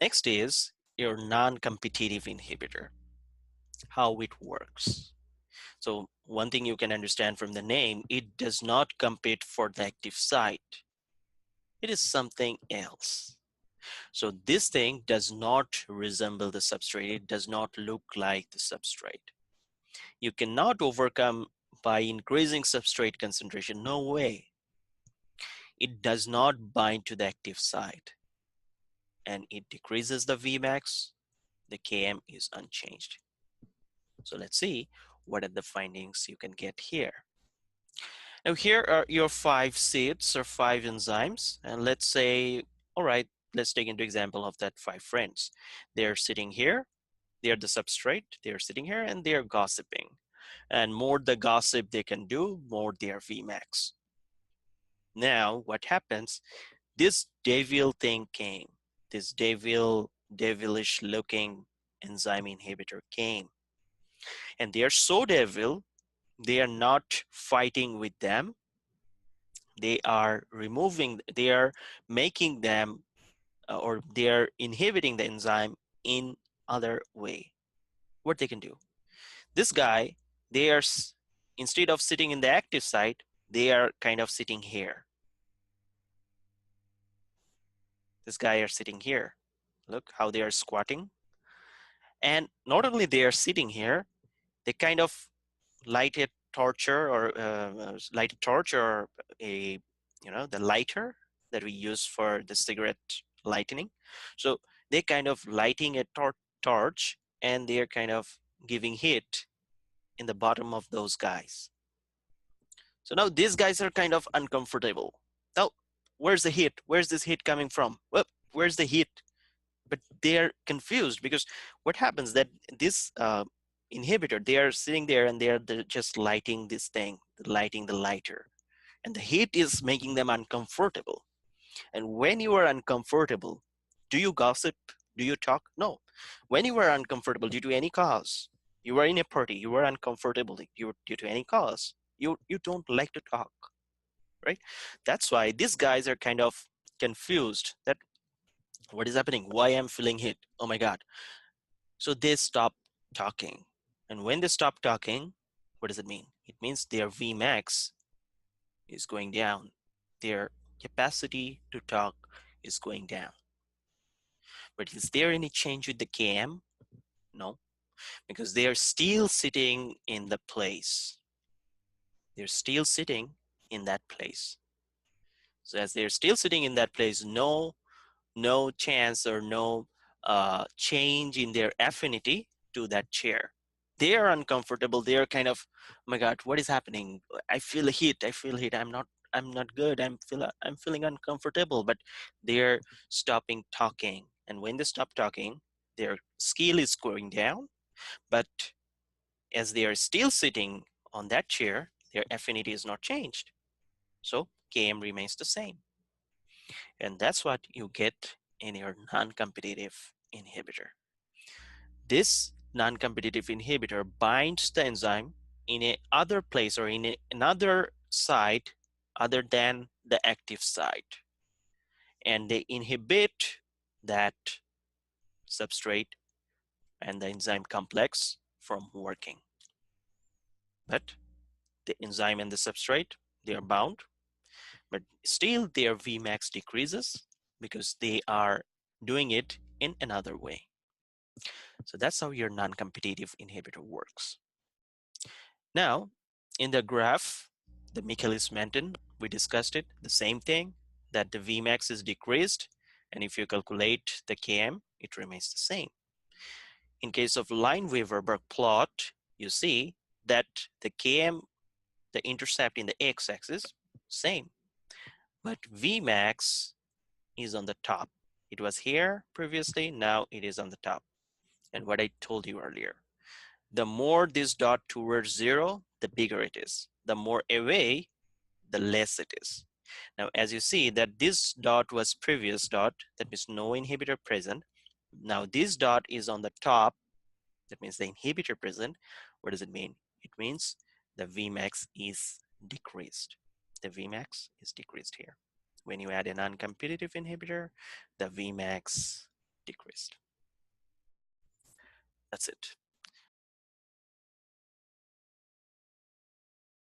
Next is your non-competitive inhibitor, how it works. So one thing you can understand from the name, it does not compete for the active site. It is something else. So this thing does not resemble the substrate. It does not look like the substrate. You cannot overcome by increasing substrate concentration. No way. It does not bind to the active site, and it decreases the Vmax. The Km is unchanged. So let's see what are the findings you can get here. Now here are your 5 seeds or 5 enzymes, and let's say, all right, let's take into example of that 5 friends. They're sitting here, they're the substrate, they're sitting here, and they're gossiping. And more the gossip they can do, more their Vmax. Now what happens? This devil thing came. This devilish looking enzyme inhibitor came. And they are so devil, they are not fighting with them. They are removing, they are making them, or they are inhibiting the enzyme in other way. What they can do? This guy, they are, instead of sitting in the active site, they are kind of sitting here. This guy are sitting here. Look how they are squatting. And not only they are sitting here, they kind of light a torture or light a torch or a, the lighter that we use for the cigarette lightening. So they kind of lighting a torch, and they're kind of giving heat in the bottom of those guys. So now these guys are kind of uncomfortable. Now, where's the heat? Where's this heat coming from? Well, where's the heat? But they're confused because what happens that this inhibitor, they are sitting there and they're just lighting this thing, lighting the lighter, and the heat is making them uncomfortable. And when you are uncomfortable, do you gossip? Do you talk? No. When you are uncomfortable due to any cause, you are in a party, you are uncomfortable due to any cause, you don't like to talk, right? That's why these guys are kind of confused that what is happening, why I'm feeling hit, oh my god. So they stop talking. And when they stop talking, what does it mean? It means their Vmax is going down. Their capacity to talk is going down. But is there any change with the Km? No, because they are still sitting in the place. They're still sitting in that place. So as they're still sitting in that place, no chance or no change in their affinity to that chair. They are uncomfortable. They are kind of, oh my god, what is happening? I feel heat. I feel heat. I'm not good. I'm feeling uncomfortable. But they're stopping talking. And when they stop talking, their skill is going down. But as they are still sitting on that chair, their affinity is not changed. So Km remains the same. And that's what you get in your non-competitive inhibitor. This non-competitive inhibitor binds the enzyme in a other place or in another site other than the active site, and they inhibit that substrate and the enzyme complex from working. But the enzyme and the substrate, they are bound, but still their Vmax decreases because they are doing it in another way. So that's how your non-competitive inhibitor works. Now, in the graph, the Michaelis-Menten, we discussed it, the same thing, that the Vmax is decreased, and if you calculate the Km, it remains the same. In case of Lineweaver-Burke plot, you see that the Km, the intercept in the x-axis, same, but Vmax is on the top. It was here previously, now it is on the top. And what I told you earlier, the more this dot towards 0, the bigger it is. The more away, the less it is. Now, as you see that this dot was previous dot, that means no inhibitor present. Now this dot is on the top, that means the inhibitor present. What does it mean? It means the Vmax is decreased. The Vmax is decreased here. When you add a non-competitive inhibitor, the Vmax decreased. That's it.